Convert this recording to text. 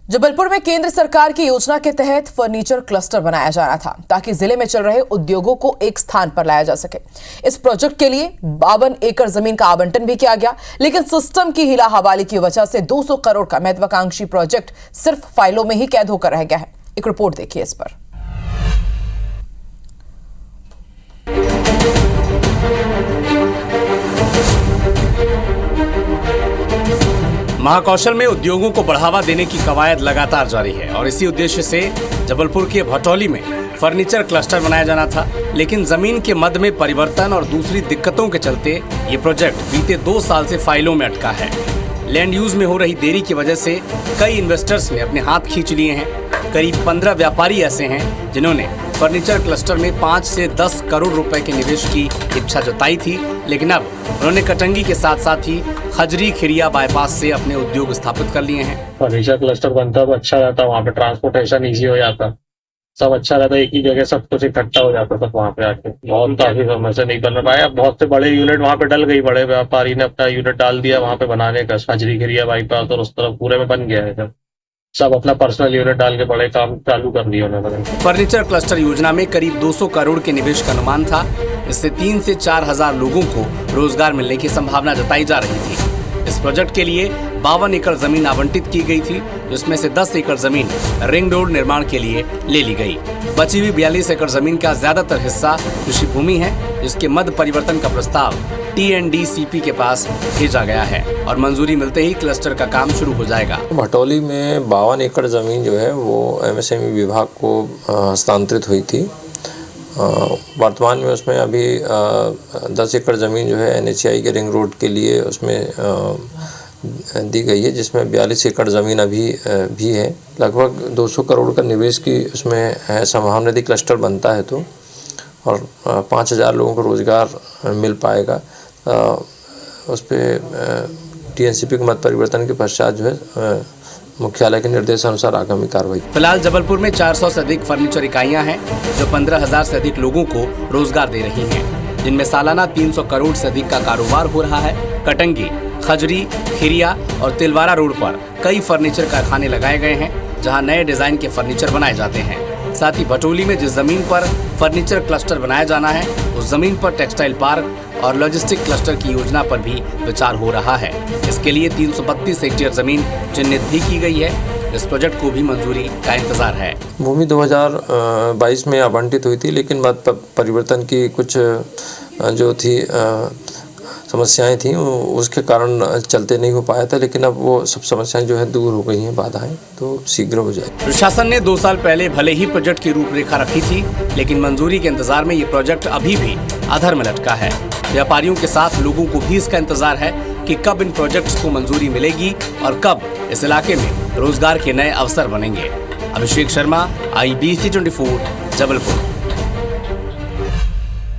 जबलपुर में केंद्र सरकार की योजना के तहत फर्नीचर क्लस्टर बनाया जाना था ताकि जिले में चल रहे उद्योगों को एक स्थान पर लाया जा सके। इस प्रोजेक्ट के लिए 52 एकड़ जमीन का आवंटन भी किया गया, लेकिन सिस्टम की हिला हवाली की वजह से 200 करोड़ का महत्वाकांक्षी प्रोजेक्ट सिर्फ फाइलों में ही कैद होकर रह गया है। एक रिपोर्ट देखिए इस पर। महाकौशल में उद्योगों को बढ़ावा देने की कवायद लगातार जारी है और इसी उद्देश्य से जबलपुर के भटौली में फर्नीचर क्लस्टर बनाया जाना था, लेकिन जमीन के मद में परिवर्तन और दूसरी दिक्कतों के चलते ये प्रोजेक्ट बीते 2 साल से फाइलों में अटका है। लैंड यूज में हो रही देरी की वजह से कई इन्वेस्टर्स ने अपने हाथ खींच लिए हैं। करीब 15 व्यापारी ऐसे हैं जिन्होंने फर्नीचर क्लस्टर में 5 से 10 करोड़ रुपए के निवेश की इच्छा जताई थी, लेकिन अब उन्होंने कटंगी के साथ साथ ही खजरी खिरिया बाईपास से अपने उद्योग स्थापित कर लिए हैं। फर्नीचर क्लस्टर बनता तो अच्छा रहता, वहाँ पे ट्रांसपोर्टेशन इजी हो जाता, सब अच्छा रहता, एक ही जगह सब कुछ इकट्ठा हो जाता सब वहाँ पे आके। बहुत काफी समय से नहीं बन पाया, बहुत से बड़े यूनिट वहाँ पे डल गई, बड़े व्यापारी ने अपना यूनिट डाल दिया वहाँ पे बनाने का, खजरी खिरिया बाईपास और उस तरफ पूरे में बन गया है। जब सब अपना पर्सनल यूनिट डाल के बड़े काम चालू कर दिए उन्होंने। फर्नीचर क्लस्टर योजना में करीब 200 करोड़ के निवेश का अनुमान था। इससे 3 से 4 हजार लोगों को रोजगार मिलने की संभावना जताई जा रही थी। इस प्रोजेक्ट के लिए 52 एकड़ जमीन आवंटित की गई थी, जिसमें से 10 एकड़ जमीन रिंग रोड निर्माण के लिए ले ली गई। बची हुई 42 एकड़ जमीन का ज्यादातर हिस्सा कृषि भूमि है, जिसके मध्य परिवर्तन का प्रस्ताव TNDCP के पास भेजा गया है और मंजूरी मिलते ही क्लस्टर का काम शुरू हो जाएगा। भटौली में 52 एकड़ ज़मीन जो है वो MSME विभाग को हस्तांतरित हुई थी। वर्तमान में उसमें अभी 10 एकड़ ज़मीन जो है NHAI के रिंग रोड के लिए उसमें दी गई है, जिसमें 42 एकड़ ज़मीन अभी भी है। लगभग 200 करोड़ का निवेश की उसमें है संभावना यदि क्लस्टर बनता है तो, और 5000 लोगों को रोज़गार मिल पाएगा। उस पर TNCP के मत परिवर्तन के पश्चात जो है मुख्यालय के निर्देश अनुसार आगामी कार्रवाई। फिलहाल जबलपुर में 400 से अधिक फर्नीचर इकाइयां हैं जो 15,000 से अधिक लोगों को रोजगार दे रही हैं, जिनमें सालाना 300 करोड़ से अधिक का कारोबार हो रहा है। कटंगी, खजरी, खिरिया और तिलवारा रोड पर कई फर्नीचर कारखाने लगाए गए हैं, जहाँ नए डिजाइन के फर्नीचर बनाए जाते हैं। साथ ही भटौली में जिस जमीन पर फर्नीचर क्लस्टर बनाया जाना है, उस जमीन पर टेक्सटाइल पार्क और लॉजिस्टिक क्लस्टर की योजना पर भी विचार हो रहा है। इसके लिए 332 हेक्टेयर जमीन चिन्हित भी की गई है। इस प्रोजेक्ट को भी मंजूरी का इंतजार है। भूमि 2022 में आवंटित हुई थी, लेकिन मत परिवर्तन की कुछ जो थी समस्याएं थी उसके कारण चलते नहीं हो पाया था, लेकिन अब वो सब समस्याएं जो है दूर हो गई हैं, बाधाएं तो शीघ्र हो जाए। प्रशासन ने 2 साल पहले भले ही प्रोजेक्ट की रूपरेखा रखी थी, लेकिन मंजूरी के इंतजार में ये प्रोजेक्ट अभी भी अधर में लटका है। व्यापारियों के साथ लोगों को भी इसका इंतजार है कि कब इन प्रोजेक्ट्स को मंजूरी मिलेगी और कब इस इलाके में रोजगार के नए अवसर बनेंगे। अभिषेक शर्मा, IBC 24, जबलपुर।